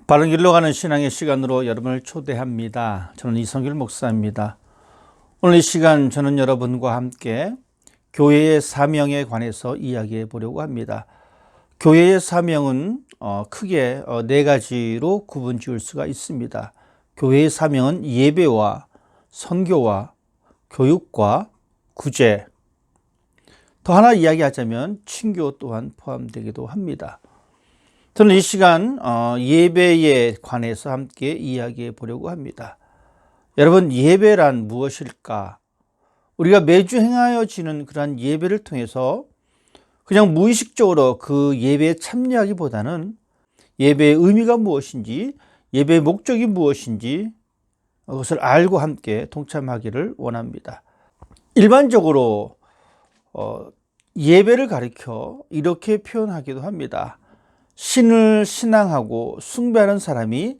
바른 길로 가는 신앙의 시간으로 여러분을 초대합니다. 저는 이성길 목사입니다. 오늘 이 시간 저는 여러분과 함께 교회의 사명에 관해서 이야기해 보려고 합니다. 교회의 사명은 크게 네 가지로 구분 지을 수가 있습니다. 교회의 사명은 예배와 선교와 교육과 구제, 더 하나 이야기하자면 친교 또한 포함되기도 합니다. 저는 이 시간 예배에 관해서 함께 이야기해 보려고 합니다. 여러분, 예배란 무엇일까? 우리가 매주 행하여지는 그러한 예배를 통해서 그냥 무의식적으로 그 예배에 참여하기보다는 예배의 의미가 무엇인지, 예배의 목적이 무엇인지 그것을 알고 함께 동참하기를 원합니다. 일반적으로 예배를 가리켜 이렇게 표현하기도 합니다. 신을 신앙하고 숭배하는 사람이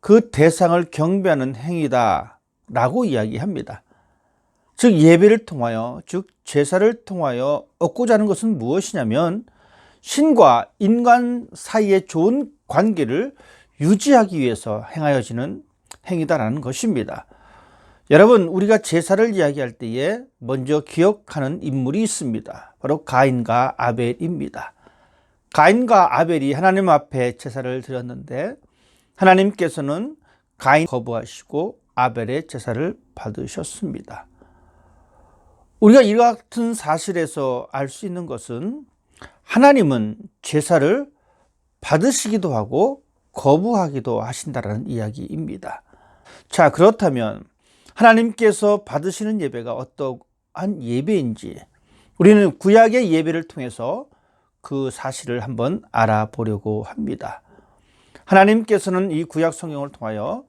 그 대상을 경배하는 행위다 라고 이야기합니다. 즉 예배를 통하여, 즉 제사를 통하여 얻고자 하는 것은 무엇이냐면 신과 인간 사이의 좋은 관계를 유지하기 위해서 행하여지는 행위다라는 것입니다. 여러분, 우리가 제사를 이야기할 때에 먼저 기억하는 인물이 있습니다. 바로 가인과 아벨입니다. 가인과 아벨이 하나님 앞에 제사를 드렸는데 하나님께서는 가인 거부하시고 아벨의 제사를 받으셨습니다. 우리가 이 같은 사실에서 알 수 있는 것은 하나님은 제사를 받으시기도 하고 거부하기도 하신다는 이야기입니다. 자, 그렇다면 하나님께서 받으시는 예배가 어떠한 예배인지 우리는 구약의 예배를 통해서 그 사실을 한번 알아보려고 합니다. 하나님께서는 이 구약 성경을 통하여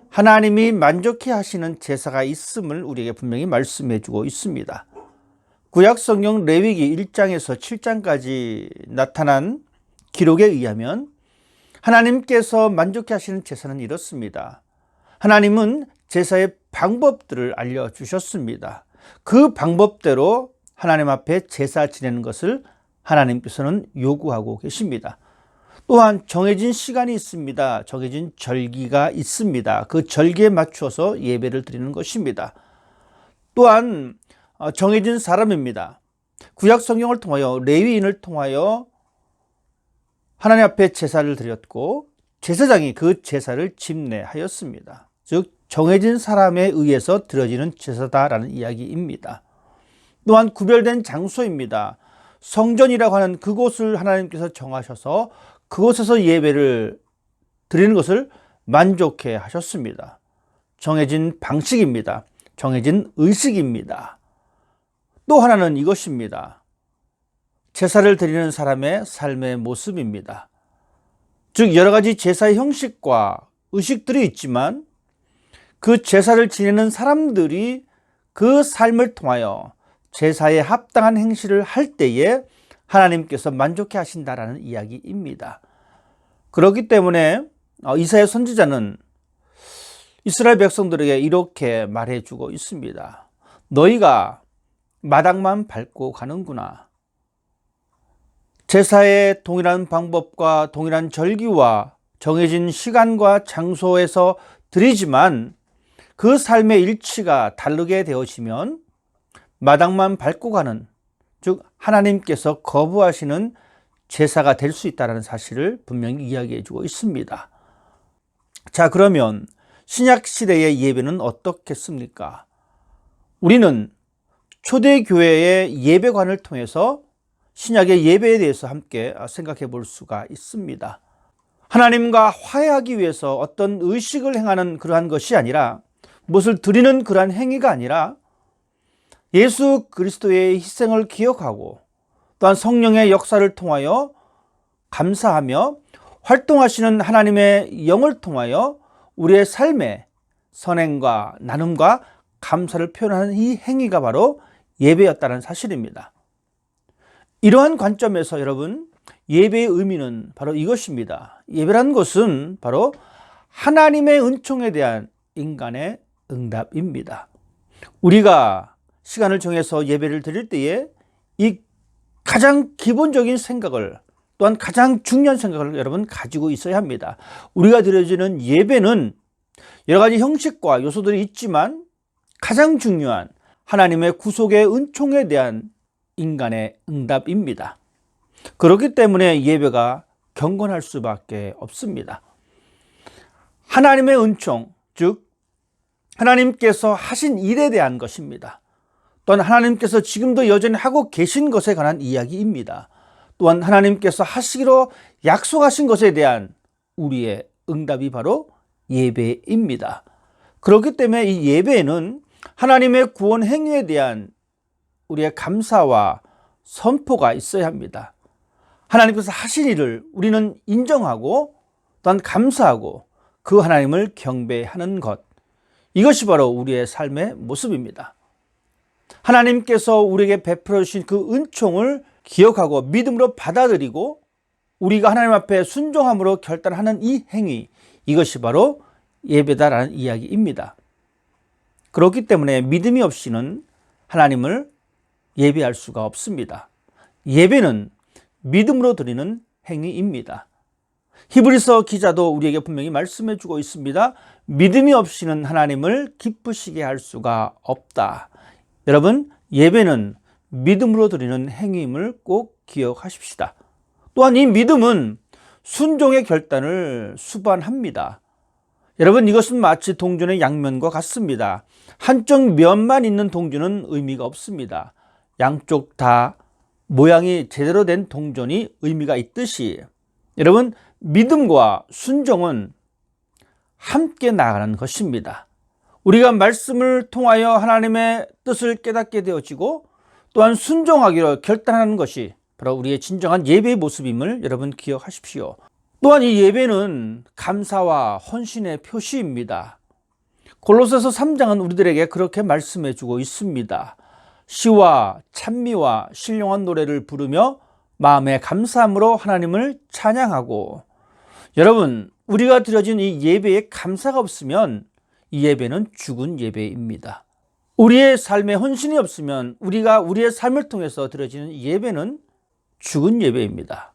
하나님이 만족해 하시는 제사가 있음을 우리에게 분명히 말씀해 주고 있습니다. 구약 성경 레위기 1장에서 7장까지 나타난 기록에 의하면 하나님께서 만족해 하시는 제사는 이렇습니다. 하나님은 제사의 방법들을 알려주셨습니다. 그 방법대로 하나님 앞에 제사 지내는 것을 하나님께서는 요구하고 계십니다. 또한 정해진 시간이 있습니다. 정해진 절기가 있습니다. 그 절기에 맞춰서 예배를 드리는 것입니다. 또한 정해진 사람입니다. 구약 성경을 통하여 레위인을 통하여 하나님 앞에 제사를 드렸고 제사장이 그 제사를 집례하였습니다. 즉 정해진 사람에 의해서 드려지는 제사다라는 이야기입니다. 또한 구별된 장소입니다. 성전이라고 하는 그곳을 하나님께서 정하셔서 그곳에서 예배를 드리는 것을 만족해 하셨습니다. 정해진 방식입니다. 정해진 의식입니다. 또 하나는 이것입니다. 제사를 드리는 사람의 삶의 모습입니다. 즉 여러 가지 제사의 형식과 의식들이 있지만 그 제사를 지내는 사람들이 그 삶을 통하여 제사에 합당한 행실을 할 때에 하나님께서 만족해 하신다라는 이야기입니다. 그렇기 때문에 이사야 선지자는 이스라엘 백성들에게 이렇게 말해주고 있습니다. 너희가 마당만 밟고 가는구나. 제사의 동일한 방법과 동일한 절기와 정해진 시간과 장소에서 드리지만 그 삶의 일치가 다르게 되어지면 마당만 밟고 가는, 즉 하나님께서 거부하시는 제사가 될 수 있다는 사실을 분명히 이야기해 주고 있습니다. 자, 그러면 신약 시대의 예배는 어떻겠습니까? 우리는 초대교회의 예배관을 통해서 신약의 예배에 대해서 함께 생각해 볼 수가 있습니다. 하나님과 화해하기 위해서 어떤 의식을 행하는 그러한 것이 아니라, 무엇을 드리는 그러한 행위가 아니라 예수 그리스도의 희생을 기억하고 또한 성령의 역사를 통하여 감사하며 활동하시는 하나님의 영을 통하여 우리의 삶에 선행과 나눔과 감사를 표현하는 이 행위가 바로 예배였다는 사실입니다. 이러한 관점에서 여러분, 예배의 의미는 바로 이것입니다. 예배란 것은 바로 하나님의 은총에 대한 인간의 응답입니다. 우리가 시간을 정해서 예배를 드릴 때에 이 가장 기본적인 생각을 또한 가장 중요한 생각을 여러분 가지고 있어야 합니다. 우리가 드려지는 예배는 여러 가지 형식과 요소들이 있지만 가장 중요한 하나님의 구속의 은총에 대한 인간의 응답입니다. 그렇기 때문에 예배가 경건할 수밖에 없습니다. 하나님의 은총, 즉 하나님께서 하신 일에 대한 것입니다. 또한 하나님께서 지금도 여전히 하고 계신 것에 관한 이야기입니다. 또한 하나님께서 하시기로 약속하신 것에 대한 우리의 응답이 바로 예배입니다. 그렇기 때문에 이 예배에는 하나님의 구원 행위에 대한 우리의 감사와 선포가 있어야 합니다. 하나님께서 하신 일을 우리는 인정하고 또한 감사하고 그 하나님을 경배하는 것, 이것이 바로 우리의 삶의 모습입니다. 하나님께서 우리에게 베풀어 주신 그 은총을 기억하고 믿음으로 받아들이고 우리가 하나님 앞에 순종함으로 결단하는 이 행위, 이것이 바로 예배다라는 이야기입니다. 그렇기 때문에 믿음이 없이는 하나님을 예배할 수가 없습니다. 예배는 믿음으로 드리는 행위입니다. 히브리서 기자도 우리에게 분명히 말씀해 주고 있습니다. 믿음이 없이는 하나님을 기쁘시게 할 수가 없다. 여러분, 예배는 믿음으로 드리는 행위임을 꼭 기억하십시다. 또한 이 믿음은 순종의 결단을 수반합니다. 여러분, 이것은 마치 동전의 양면과 같습니다. 한쪽 면만 있는 동전은 의미가 없습니다. 양쪽 다 모양이 제대로 된 동전이 의미가 있듯이 여러분, 믿음과 순종은 함께 나아가는 것입니다. 우리가 말씀을 통하여 하나님의 뜻을 깨닫게 되어지고 또한 순종하기로 결단하는 것이 바로 우리의 진정한 예배의 모습임을 여러분 기억하십시오. 또한 이 예배는 감사와 헌신의 표시입니다. 골로새서 3장은 우리들에게 그렇게 말씀해 주고 있습니다. 시와 찬미와 신령한 노래를 부르며 마음의 감사함으로 하나님을 찬양하고, 여러분, 우리가 드려진 이 예배에 감사가 없으면 이 예배는 죽은 예배입니다. 우리의 삶에 헌신이 없으면 우리의 삶을 통해서 드려지는 예배는 죽은 예배입니다.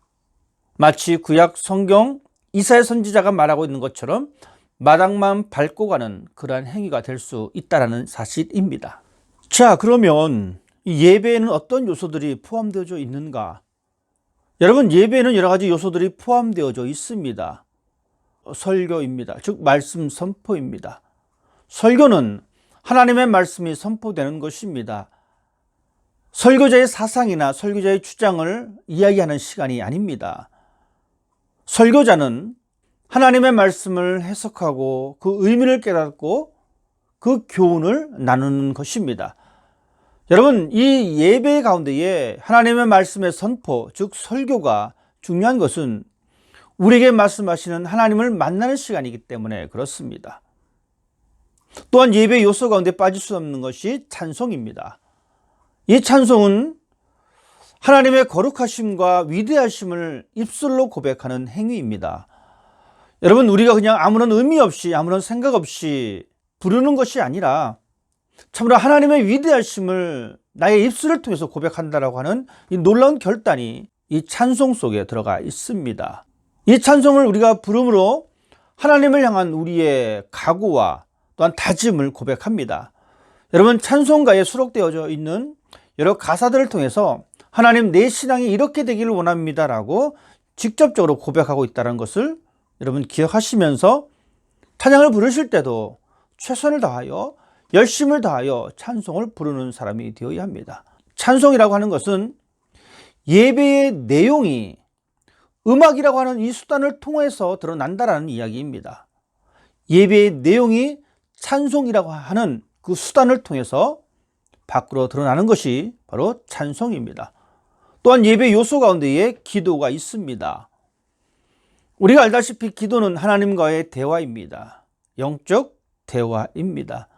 마치 구약 성경 이사야 선지자가 말하고 있는 것처럼 마당만 밟고 가는 그러한 행위가 될 수 있다는 사실입니다. 자, 그러면 이 예배에는 어떤 요소들이 포함되어져 있는가? 여러분, 예배에는 여러 가지 요소들이 포함되어져 있습니다. 설교입니다. 즉 말씀 선포입니다. 설교는 하나님의 말씀이 선포되는 것입니다. 설교자의 사상이나 설교자의 주장을 이야기하는 시간이 아닙니다. 설교자는 하나님의 말씀을 해석하고 그 의미를 깨닫고 그 교훈을 나누는 것입니다. 여러분, 이 예배 가운데에 하나님의 말씀의 선포, 즉 설교가 중요한 것은 우리에게 말씀하시는 하나님을 만나는 시간이기 때문에 그렇습니다. 또한 예배 요소 가운데 빠질 수 없는 것이 찬송입니다. 이 찬송은 하나님의 거룩하심과 위대하심을 입술로 고백하는 행위입니다. 여러분, 우리가 그냥 아무런 의미 없이 아무런 생각 없이 부르는 것이 아니라 참으로 하나님의 위대하심을 나의 입술을 통해서 고백한다라고 하는 이 놀라운 결단이 이 찬송 속에 들어가 있습니다. 이 찬송을 우리가 부름으로 하나님을 향한 우리의 각오와 또한 다짐을 고백합니다. 여러분, 찬송가에 수록되어져 있는 여러 가사들을 통해서 하나님, 내 신앙이 이렇게 되기를 원합니다라고 직접적으로 고백하고 있다는 것을 여러분 기억하시면서 찬양을 부르실 때도 최선을 다하여 열심을 다하여 찬송을 부르는 사람이 되어야 합니다. 찬송이라고 하는 것은 예배의 내용이 음악이라고 하는 이 수단을 통해서 드러난다라는 이야기입니다. 예배의 내용이 찬송이라고 하는 그 수단을 통해서 밖으로 드러나는 것이 바로 찬송입니다. 또한 예배 요소 가운데에 기도가 있습니다. 우리가 알다시피 기도는 하나님과의 대화입니다. 영적 대화입니다.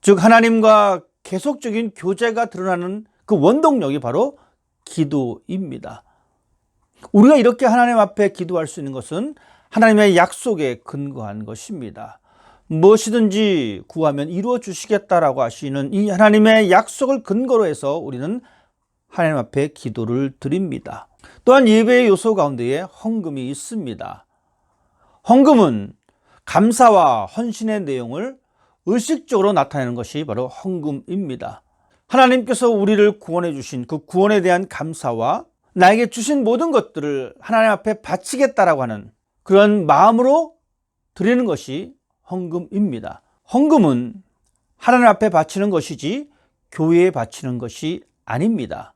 즉 하나님과 계속적인 교제가 드러나는 그 원동력이 바로 기도입니다. 우리가 이렇게 하나님 앞에 기도할 수 있는 것은 하나님의 약속에 근거한 것입니다. 무엇이든지 구하면 이루어 주시겠다라고 하시는 이 하나님의 약속을 근거로 해서 우리는 하나님 앞에 기도를 드립니다. 또한 예배의 요소 가운데에 헌금이 있습니다. 헌금은 감사와 헌신의 내용을 의식적으로 나타내는 것이 바로 헌금입니다. 하나님께서 우리를 구원해 주신 그 구원에 대한 감사와 나에게 주신 모든 것들을 하나님 앞에 바치겠다라고 하는 그런 마음으로 드리는 것이 헌금입니다. 헌금은 하나님 앞에 바치는 것이지 교회에 바치는 것이 아닙니다.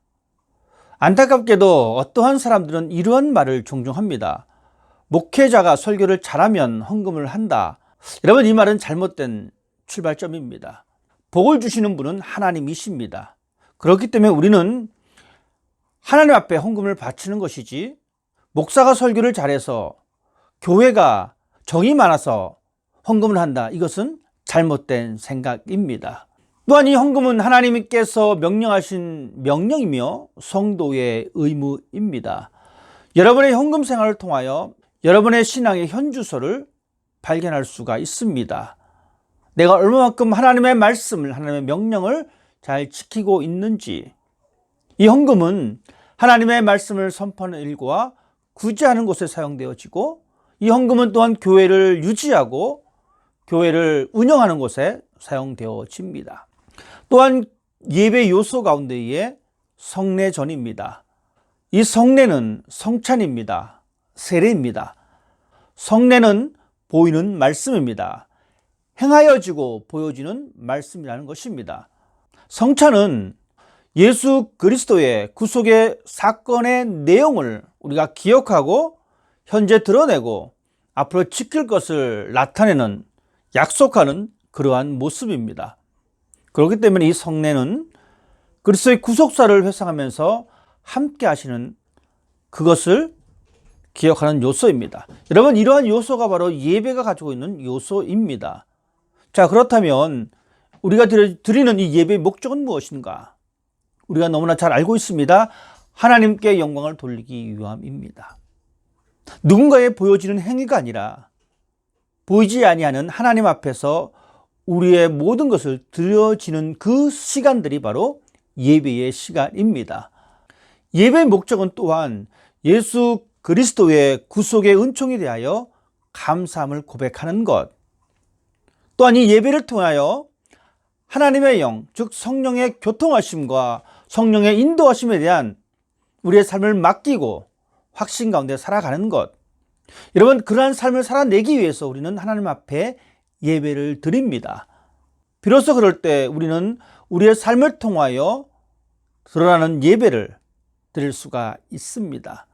안타깝게도 어떠한 사람들은 이러한 말을 종종 합니다. 목회자가 설교를 잘하면 헌금을 한다. 여러분, 이 말은 잘못된 출발점입니다. 복을 주시는 분은 하나님이십니다. 그렇기 때문에 우리는 하나님 앞에 헌금을 바치는 것이지, 목사가 설교를 잘해서 교회가 정이 많아서 헌금을 한다, 이것은 잘못된 생각입니다. 또한 이 헌금은 하나님께서 명령하신 명령이며 성도의 의무입니다. 여러분의 헌금 생활을 통하여 여러분의 신앙의 현주소를 발견할 수가 있습니다. 내가 얼마만큼 하나님의 말씀을, 하나님의 명령을 잘 지키고 있는지. 이 헌금은 하나님의 말씀을 선포하는 일과 구제하는 곳에 사용되어지고, 이 헌금은 또한 교회를 유지하고 교회를 운영하는 곳에 사용되어집니다. 또한 예배 요소 가운데에 성례전입니다. 이 성례는 성찬입니다. 세례입니다. 성례는 보이는 말씀입니다. 행하여지고 보여지는 말씀이라는 것입니다. 성찬은 예수 그리스도의 구속의 사건의 내용을 우리가 기억하고 현재 드러내고 앞으로 지킬 것을 나타내는, 약속하는 그러한 모습입니다. 그렇기 때문에 이 성례는 그리스도의 구속사를 회상하면서 함께 하시는 그것을 기억하는 요소입니다. 여러분, 이러한 요소가 바로 예배가 가지고 있는 요소입니다. 자, 그렇다면 우리가 드리는 이 예배의 목적은 무엇인가? 우리가 너무나 잘 알고 있습니다. 하나님께 영광을 돌리기 위함입니다. 누군가에 보여지는 행위가 아니라 보이지 아니하는 하나님 앞에서 우리의 모든 것을 드려지는 그 시간들이 바로 예배의 시간입니다. 예배의 목적은 또한 예수 그리스도의 구속의 은총에 대하여 감사함을 고백하는 것, 또한 이 예배를 통하여 하나님의 영, 즉 성령의 교통하심과 성령의 인도하심에 대한 우리의 삶을 맡기고 확신 가운데 살아가는 것. 여러분, 그러한 삶을 살아내기 위해서 우리는 하나님 앞에 예배를 드립니다. 비로소 그럴 때 우리는 우리의 삶을 통하여 드러나는 예배를 드릴 수가 있습니다.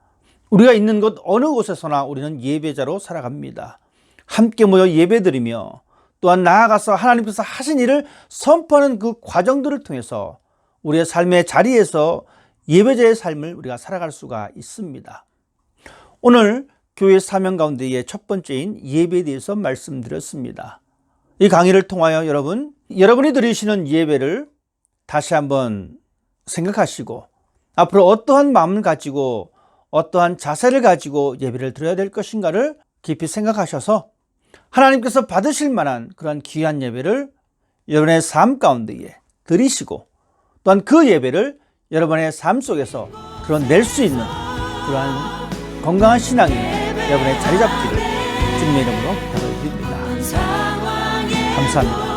우리가 있는 곳 어느 곳에서나 우리는 예배자로 살아갑니다. 함께 모여 예배드리며 또한 나아가서 하나님께서 하신 일을 선포하는 그 과정들을 통해서 우리의 삶의 자리에서 예배자의 삶을 우리가 살아갈 수가 있습니다. 오늘 교회 사명 가운데의 첫 번째인 예배에 대해서 말씀드렸습니다. 이 강의를 통하여 여러분이 드리시는 예배를 다시 한번 생각하시고 앞으로 어떠한 마음을 가지고 어떠한 자세를 가지고 예배를 드려야 될 것인가를 깊이 생각하셔서 하나님께서 받으실 만한 그러한 귀한 예배를 여러분의 삶 가운데에 드리시고 또한 그 예배를 여러분의 삶 속에서 드러낼 수 있는 그러한 건강한 신앙이 여러분의 자리 잡기를 주님의 이름으로 부탁을 드립니다. 감사합니다.